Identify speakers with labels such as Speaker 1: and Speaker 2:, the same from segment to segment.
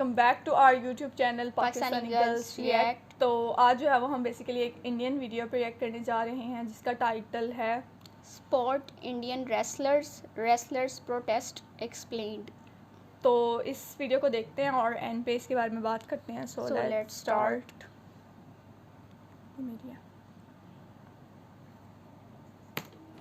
Speaker 1: Welcome back to our YouTube channel Pakistani girls react. तो आज जो है वो हम बेसिकली एक इंडियन वीडियो पे रिएक्ट करने जा रहे हैं जिसका टाइटल है
Speaker 2: spot Indian wrestlers protest explained.
Speaker 1: तो इस वीडियो को देखते हैं और एंड पे इसके बारे में बात करते हैं। So let's start.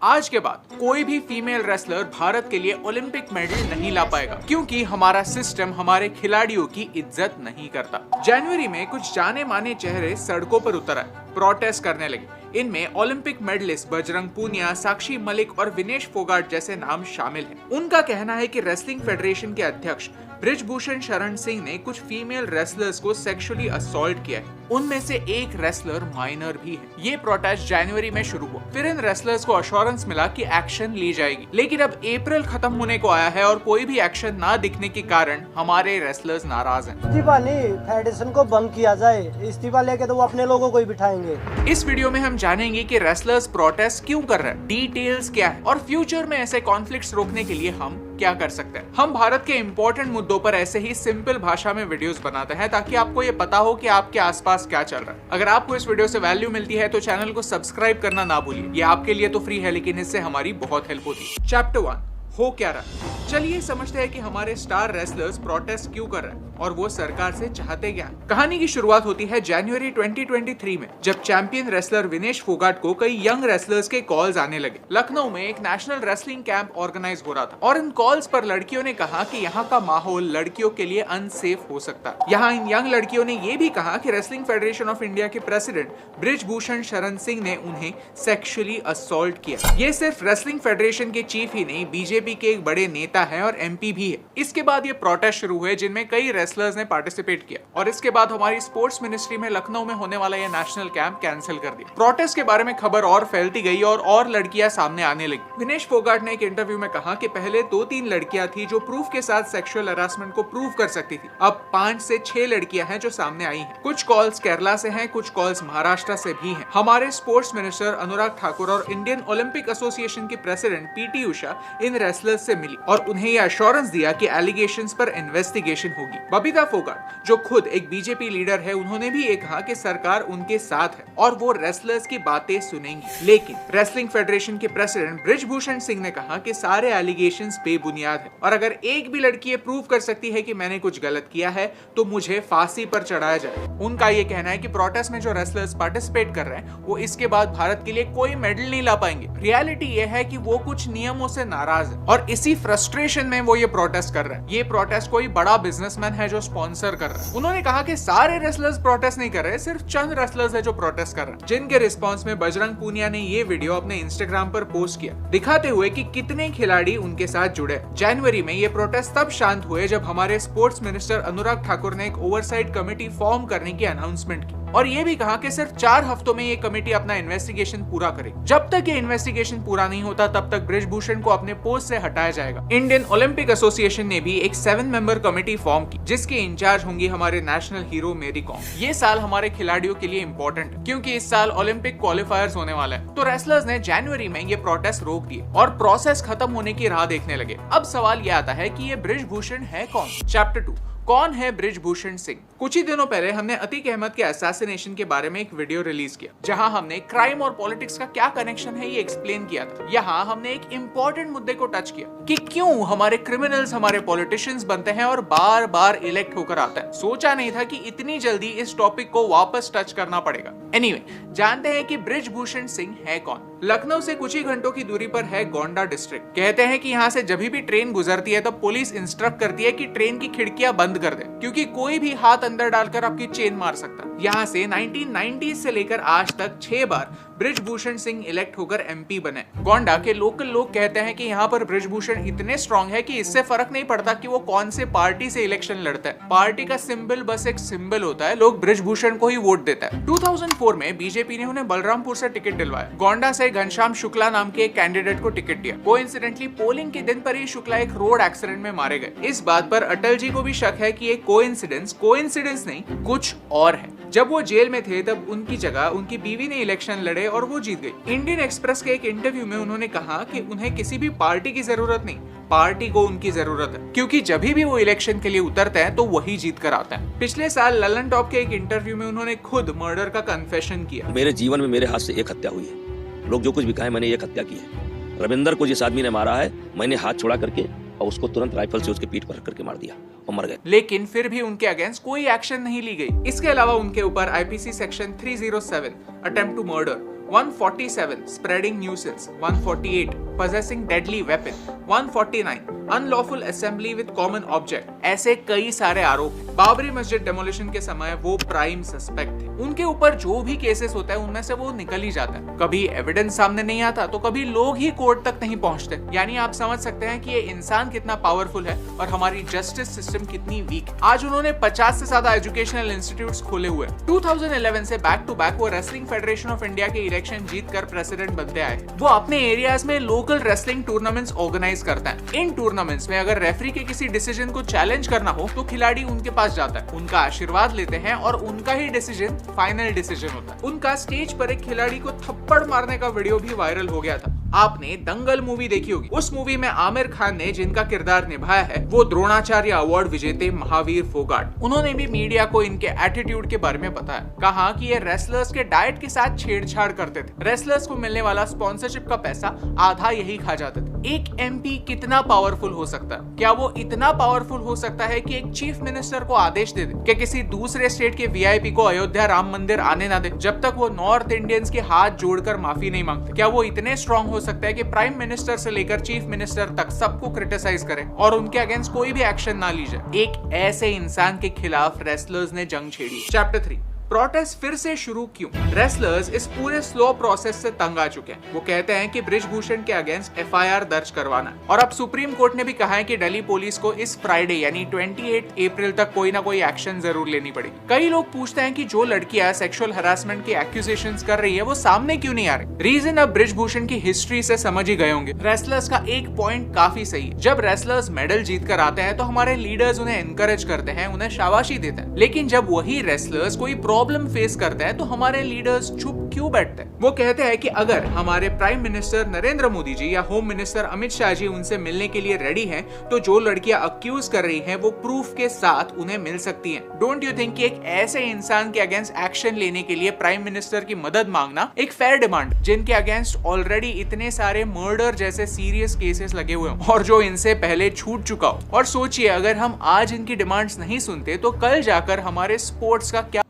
Speaker 3: आज के बाद कोई भी फीमेल रेसलर भारत के लिए ओलंपिक मेडल नहीं ला पाएगा क्योंकि हमारा सिस्टम हमारे खिलाड़ियों की इज्जत नहीं करता। जनवरी में कुछ जाने माने चेहरे सड़कों पर उतर आए, प्रोटेस्ट करने लगे। इनमें ओलंपिक मेडलिस्ट बजरंग पूनिया, साक्षी मलिक और विनेश फोगाट जैसे नाम शामिल हैं। उनका कहना है कि रेसलिंग फेडरेशन के अध्यक्ष बृजभूषण शरण सिंह ने कुछ फीमेल रेसलर्स को सेक्सुअली असॉल्ट किया है। उनमें से एक रेसलर माइनर भी है। ये प्रोटेस्ट जनवरी में शुरू हुआ, फिर इन रेसलर्स को अश्योरेंस मिला कि एक्शन ली जाएगी, लेकिन अब अप्रैल खत्म होने को आया है और कोई भी एक्शन ना दिखने के कारण हमारे रेसलर्स नाराज हैं।
Speaker 4: इस्तीफा नहीं, फेडरेशन को भंग किया जाए। इस्तीफा लेके तो वो अपने लोगों को ही बिठाएंगे।
Speaker 3: इस वीडियो में हम जानेंगे कि रेसलर्स प्रोटेस्ट क्यों कर रहे हैं, डिटेल्स क्या है और फ्यूचर में ऐसे कॉन्फ्लिक्ट्स रोकने के लिए हम क्या कर सकते हैं। हम भारत के इंपॉर्टेंट मुद्दों पर ऐसे ही सिंपल भाषा में वीडियोस बनाते हैं ताकि आपको ये पता हो कि आपके आसपास क्या चल रहा है। अगर आपको इस वीडियो से वैल्यू मिलती है तो चैनल को सब्सक्राइब करना ना भूलिए। ये आपके लिए तो फ्री है लेकिन इससे हमारी बहुत हेल्प होती है। चैप्टर 1 हो क्या रहा। चलिए समझते हैं कि हमारे स्टार रेसलर्स प्रोटेस्ट क्यों कर रहे हैं और वो सरकार से चाहते क्या हैं। कहानी की शुरुआत होती है जनवरी 2023 में, जब चैंपियन रेसलर विनेश फोगाट को कई यंग रेसलर्स के कॉल्स आने लगे। लखनऊ में एक नेशनल रेसलिंग कैंप ऑर्गेनाइज हो रहा था और इन कॉल्स पर लड़कियों ने कहा कि यहाँ का माहौल लड़कियों के लिए अनसेफ हो सकता है। यहाँ इन यंग लड़कियों ने ये भी कहा कि रेसलिंग फेडरेशन ऑफ इंडिया के प्रेसिडेंट बृजभूषण शरण सिंह ने उन्हें सेक्सुअली असॉल्ट किया। ये सिर्फ रेसलिंग फेडरेशन के चीफ ही नहीं, बीजेपी के एक बड़े नेता है और एमपी भी है। इसके बाद ये प्रोटेस्ट शुरू हुए जिनमें कई रेसलर्स ने पार्टिसिपेट किया और इसके बाद हमारी स्पोर्ट्स मिनिस्ट्री में लखनऊ में होने वाला ये नेशनल कैंप कैंसिल कर दिया। प्रोटेस्ट के बारे में खबर और फैलती गई और लड़कियां सामने आने लगी। विनेश फोगाट ने एक इंटरव्यू में कहा कि पहले 2-3 लड़कियां थी जो प्रूफ के साथ सेक्सुअल हरासमेंट को प्रूव कर सकती थी, अब 5 से 6 लड़कियां हैं जो सामने आई हैं। कुछ कॉल्स केरला से हैं, कुछ कॉल्स महाराष्ट्र से भी हैं। हमारे स्पोर्ट्स मिनिस्टर अनुराग ठाकुर और इंडियन ओलंपिक एसोसिएशन के प्रेसिडेंट पीटी उषा इन रेसलर्स से मिली और उन्हें यह एश्योरेंस दिया कि एलिगेशंस पर इन्वेस्टिगेशन होगी। बबीता फोगाट जो खुद एक बीजेपी लीडर है, उन्होंने भी ये कहा कि सरकार उनके साथ है और वो रेसलर्स की बातें सुनेंगी। लेकिन रेसलिंग फेडरेशन के प्रेसिडेंट बृजभूषण सिंह ने कहा कि सारे एलिगेशंस बेबुनियाद है और अगर एक भी लड़की ये प्रूव कर सकती है कि मैंने कुछ गलत किया है तो मुझे फांसी पर चढ़ाया जाए। उनका ये कहना है कि प्रोटेस्ट में जो रेसलर्स पार्टिसिपेट कर रहे हैं वो इसके बाद भारत के लिए कोई मेडल नहीं ला पाएंगे। रियलिटी ये है कि वो कुछ नियमों से नाराज है और इसी फ्रस्ट्रेशन में वो ये प्रोटेस्ट कर रहे हैं। ये प्रोटेस्ट कोई बड़ा बिजनेसमैन है जो स्पॉन्सर कर रहा है। उन्होंने कहा कि सारे रेसलर्स प्रोटेस्ट नहीं कर रहे, सिर्फ चंद रेसलर्स है जो प्रोटेस्ट कर रहे हैं, जिनके रिस्पांस में बजरंग पूनिया ने ये वीडियो अपने इंस्टाग्राम पर पोस्ट किया, दिखाते हुए कि कितने खिलाड़ी उनके साथ जुड़े। जनवरी में ये प्रोटेस्ट तब शांत हुए जब हमारे स्पोर्ट्स मिनिस्टर अनुराग ठाकुर ने एक ओवरसाइट कमेटी फॉर्म करने की अनाउंसमेंट की और ये भी कहा कि सिर्फ 4 हफ्तों में ये कमेटी अपना इन्वेस्टिगेशन पूरा करेगी। जब तक ये इन्वेस्टिगेशन पूरा नहीं होता तब तक बृजभूषण को अपने पोस्ट से हटाया जाएगा। इंडियन ओलंपिक एसोसिएशन ने भी एक 7 मेंबर कमेटी फॉर्म की जिसके इंचार्ज होंगी हमारे नेशनल हीरो मेरी कॉम। ये साल हमारे खिलाड़ियों के लिए इंपॉर्टेंट है क्योंकि इस साल ओलंपिक क्वालिफायर्स होने वाला है। तो रेसलर्स ने जनवरी में ये प्रोटेस्ट रोक दिए और प्रोसेस खत्म होने की राह देखने लगे। अब सवाल ये आता है कि ये बृजभूषण है कौन। चैप्टर 2 कौन है बृजभूषण सिंह। कुछ ही दिनों पहले हमने अतीक अहमद के असैसिनेशन के बारे में एक वीडियो रिलीज किया जहां हमने क्राइम और पॉलिटिक्स का क्या कनेक्शन है ये एक्सप्लेन किया था। यहाँ हमने एक इंपॉर्टेंट मुद्दे को टच किया कि क्यों हमारे क्रिमिनल्स हमारे पॉलिटिशियंस बनते हैं और बार बार इलेक्ट होकर आता है। सोचा नहीं था कि इतनी जल्दी इस टॉपिक को वापस टच करना पड़ेगा। एनीवे, जानते हैं कि बृजभूषण सिंह है कौन। लखनऊ से कुछ ही घंटों की दूरी पर है गोंडा डिस्ट्रिक्ट। कहते हैं कि यहाँ से जब भी ट्रेन गुजरती है तो पुलिस इंस्ट्रक्ट करती है कि ट्रेन की खिड़कियां बंद कर दे क्योंकि कोई भी हाथ अंदर डालकर आपकी चेन मार सकता है। यहाँ से 1990 से लेकर आज तक 6 बार बृजभूषण सिंह इलेक्ट होकर एमपी बने। गोंडा के लोकल लोग कहते हैं कि यहाँ पर बृजभूषण इतने स्ट्रॉन्ग है कि इससे फर्क नहीं पड़ता कि वो कौन से पार्टी से इलेक्शन लड़ता है। पार्टी का सिंबल बस एक सिंबल होता है, लोग बृजभूषण को ही वोट देता है। 2004 में बीजेपी ने उन्हें बलरामपुर से टिकट दिलवाया। गोंडा से घनश्याम शुक्ला नाम के एक कैंडिडेट को टिकट दिया। कोइंसिडेंटली पोलिंग के दिन पर ही शुक्ला एक रोड एक्सीडेंट में मारे गए। इस बात पर अटल जी को भी शक है कि ये कोइंसिडेंस नहीं कुछ और है। जब वो जेल में थे तब उनकी जगह उनकी बीवी ने इलेक्शन लड़े और वो जीत गई। इंडियन एक्सप्रेस के एक इंटरव्यू में उन्होंने कहा कि उन्हें किसी भी पार्टी की जरूरत नहीं, पार्टी को उनकी जरूरत है, क्योंकि जब भी वो इलेक्शन के लिए उतरते हैं तो वही जीत कर आते हैं। पिछले साल ललन टॉप के एक इंटरव्यू में उन्होंने खुद मर्डर का कन्फेशन किया।
Speaker 5: मेरे जीवन में मेरे हाथ से एक हत्या हुई है, लोग जो कुछ भी कहे मैंने एक हत्या की है। रविंदर को जिस आदमी ने मारा है मैंने हाथ छोड़ा करके और उसको तुरंत राइफल से उसके पीठ पर रख करके मार दिया और मर गए।
Speaker 3: लेकिन फिर भी उनके अगेंस्ट कोई एक्शन नहीं ली गई। इसके अलावा उनके ऊपर IPC section 307 attempt to murder, 147 spreading nuisance, 148 possessing deadly weapon, 149 unlawful assembly with common object, ऐसे कई सारे आरोप। बाबरी मस्जिद डेमोलिशन के समय वो प्राइम सस्पेक्ट थे। उनके ऊपर जो भी केसेस होता है उनमें से वो निकल ही जाता है। कभी एविडेंस सामने नहीं आता तो कभी लोग ही कोर्ट तक नहीं पहुंचते। यानी आप समझ सकते हैं कि ये इंसान कितना पावरफुल है और हमारी जस्टिस सिस्टम कितनी वीक। आज उन्होंने 50 से ज्यादा एजुकेशनल इंस्टीट्यूट्स खोले हुए। 2011 से बैक टू बैक वो रेसलिंग फेडरेशन ऑफ इंडिया के इलेक्शन जीत कर प्रेसिडेंट बनते आए। वो अपने एरियाज में लोकल रेसलिंग टूर्नामेंट्स ऑर्गेनाइज करते हैं। इन टूर्नामेंट्स में अगर रेफरी के किसी डिसीजन को चैलेंज करना हो तो खिलाड़ी उनके पास जाता है, उनका आशीर्वाद लेते हैं और उनका ही डिसीजन फाइनल डिसीजन होता है। उनका स्टेज पर एक खिलाड़ी को थप्पड़ मारने का वीडियो भी वायरल हो गया था। आपने दंगल मूवी देखी होगी। उस मूवी में आमिर खान ने जिनका किरदार निभाया है वो द्रोणाचार्य अवार्ड विजेते महावीर फोगाट। उन्होंने भी मीडिया को इनके एटीट्यूड के बारे में बताया। कहा कि ये रेसलर्स के डाइट के साथ छेड़छाड़ करते थे। रेसलर्स को मिलने वाला स्पॉन्सरशिप का पैसा आधा यही खा जाते थे। एक एमपी कितना पावरफुल हो सकता है? क्या वो इतना पावरफुल हो सकता है कि एक चीफ मिनिस्टर को आदेश दे दे कि किसी दूसरे स्टेट के वीआईपी को अयोध्या राम मंदिर आने ना दे जब तक वो नॉर्थ इंडियंस के हाथ जोड़कर माफी नहीं मांगते? क्या वो इतने स्ट्रांग हो सकता है कि प्राइम मिनिस्टर से लेकर चीफ मिनिस्टर तक सबको क्रिटिसाइज करें और उनके अगेंस्ट कोई भी एक्शन ना लीजिए? एक ऐसे इंसान के खिलाफ रेसलर्स ने जंग छेड़ी। चैप्टर 3, प्रोटेस्ट फिर से शुरू क्यों? रेसलर्स इस पूरे स्लो प्रोसेस से तंग आ चुके हैं। वो कहते हैं कि बृजभूषण के अगेंस्ट एफआईआर दर्ज करवाना है और अब सुप्रीम कोर्ट ने भी कहा है कि दिल्ली पुलिस को इस फ्राइडे यानी 28 अप्रैल तक कोई ना कोई एक्शन जरूर लेनी पड़ेगी। कई लोग पूछते हैं कि जो लड़कियां सेक्सुअल हरासमेंट के एक्यूजेशंस कर रही है वो सामने क्यों नहीं आ रही? रीजन अब बृजभूषण की हिस्ट्री से समझ ही गए होंगे। रेसलर्स का एक पॉइंट काफी सही है। जब रेसलर्स मेडल जीत कर आते हैं तो हमारे लीडर्स उन्हें एनकरेज करते हैं, उन्हें शाबाशी देते हैं। लेकिन जब वही रेसलर्स कोई प्रॉब्लम फेस करते हैं तो हमारे लीडर्स चुप क्यों बैठते हैं? वो कहते हैं कि अगर हमारे प्राइम मिनिस्टर नरेंद्र मोदी जी या होम मिनिस्टर अमित शाह जी उनसे मिलने के लिए रेडी हैं, तो जो लड़कियां अक्यूज कर रही हैं वो प्रूफ के साथ उन्हें मिल सकती हैं। डोंट यू थिंक कि एक ऐसे इंसान के अगेंस्ट एक्शन लेने के लिए प्राइम मिनिस्टर की मदद मांगना एक फेयर डिमांड, जिनके अगेंस्ट ऑलरेडी इतने सारे मर्डर जैसे सीरियस केसेस लगे हुए हैं और जो इनसे पहले छूट चुका हो? और सोचिए अगर हम आज इनकी डिमांड्स नहीं सुनते तो कल जाकर हमारे स्पोर्ट्स का क्या?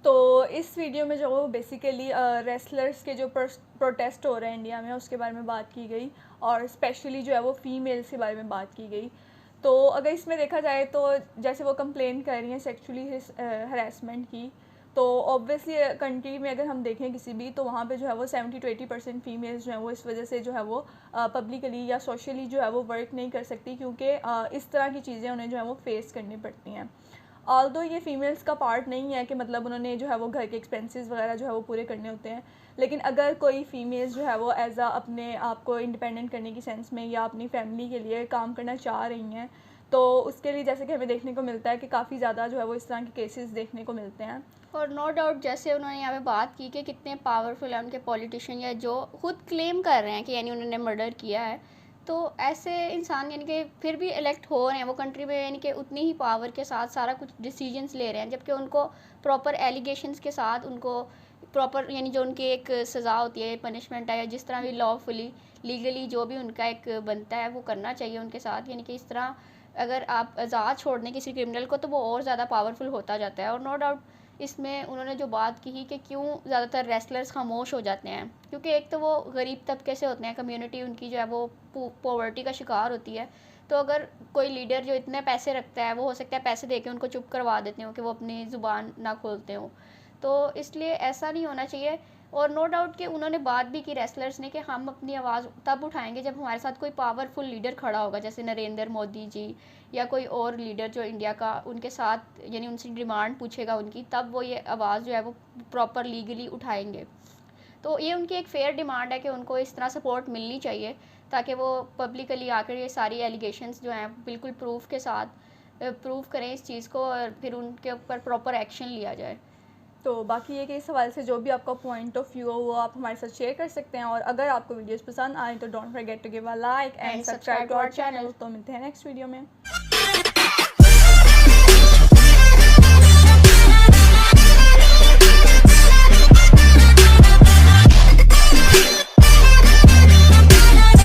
Speaker 1: तो इस वीडियो में जो बेसिकली रेसलर्स के जो प्रोटेस्ट हो रहे हैं इंडिया में उसके बारे में बात की गई और स्पेशली जो है वो फीमेल्स के बारे में बात की गई। तो अगर इसमें देखा जाए तो जैसे वो कंप्लेन कर रही हैं सेक्सुअली हरासमेंट की, तो ऑब्वियसली कंट्री में अगर हम देखें किसी भी तो वहाँ पे जो है वो 70 to 80% फीमेल्स जो है वो इस वजह से जो है वो पब्लिकली या सोशली जो है वो वर्क नहीं कर सकती, क्योंकि इस तरह की चीज़ें उन्हें जो है वो फेस करनी पड़ती हैं। ऑल्दो ये फीमेल्स का पार्ट नहीं है कि मतलब उन्होंने जो है वो घर के एक्सपेंसेस वगैरह जो है वो पूरे करने होते हैं, लेकिन अगर कोई फीमेल्स जो है वो एज अ अपने आप को इंडिपेंडेंट करने की सेंस में या अपनी फैमिली के लिए काम करना चाह रही हैं तो उसके लिए जैसे कि हमें देखने को मिलता है कि काफ़ी ज़्यादा जो है वो इस तरह के केसेस देखने को मिलते हैं।
Speaker 2: और नो डाउट जैसे उन्होंने यहाँ पे बात की कि कितने पावरफुल हैं उनके पॉलिटिशियन या जो खुद क्लेम कर रहे हैं कि यानी उन्होंने मर्डर किया है, तो ऐसे इंसान यानी कि फिर भी इलेक्ट हो रहे हैं वो कंट्री में, यानी कि उतनी ही पावर के साथ सारा कुछ डिसीजंस ले रहे हैं, जबकि उनको प्रॉपर एलिगेशंस के साथ उनको प्रॉपर यानी जो उनकी एक सज़ा होती है, पनिशमेंट है या जिस तरह भी लॉफुली लीगली जो भी उनका एक बनता है वो करना चाहिए उनके साथ। यानी कि इस तरह अगर आप आज़ाद छोड़ने किसी क्रिमिनल को तो वो और ज़्यादा पावरफुल होता जाता है। और नो डाउट इसमें उन्होंने जो बात की कि क्यों ज़्यादातर रेसलर्स खामोश हो जाते हैं, क्योंकि एक तो वो गरीब तबके से होते हैं, कम्युनिटी उनकी जो है वो पॉवर्टी का शिकार होती है। तो अगर कोई लीडर जो इतने पैसे रखता है वो हो सकता है पैसे देके उनको चुप करवा देते हो कि वो अपनी ज़ुबान ना खोलते हो, तो इसलिए ऐसा नहीं होना चाहिए। और नो डाउट कि उन्होंने बात भी की रेसलर्स ने कि हम अपनी आवाज़ तब उठाएंगे जब हमारे साथ कोई पावरफुल लीडर खड़ा होगा, जैसे नरेंद्र मोदी जी या कोई और लीडर जो इंडिया का उनके साथ यानी उनसे डिमांड पूछेगा उनकी, तब वो ये आवाज़ जो है वो प्रॉपर लीगली उठाएंगे। तो ये उनकी एक फेयर डिमांड है कि उनको इस तरह सपोर्ट मिलनी चाहिए ताकि वो पब्लिकली आकर ये सारी एलिगेशंस जो हैं बिल्कुल प्रूफ के साथ प्रूव करें इस चीज़ को और फिर उनके ऊपर प्रॉपर एक्शन लिया जाए।
Speaker 1: तो बाकी ये कि इस हवाले से जो भी आपका पॉइंट ऑफ व्यू हो वो आप हमारे साथ शेयर कर सकते हैं, और अगर आपको वीडियोस पसंद आए तो don't forget to give a like and
Speaker 2: And
Speaker 1: subscribe
Speaker 2: subscribe
Speaker 1: to
Speaker 2: to
Speaker 1: our
Speaker 2: our channel.
Speaker 1: Channel. तो मिलते हैं नेक्स्ट वीडियो में।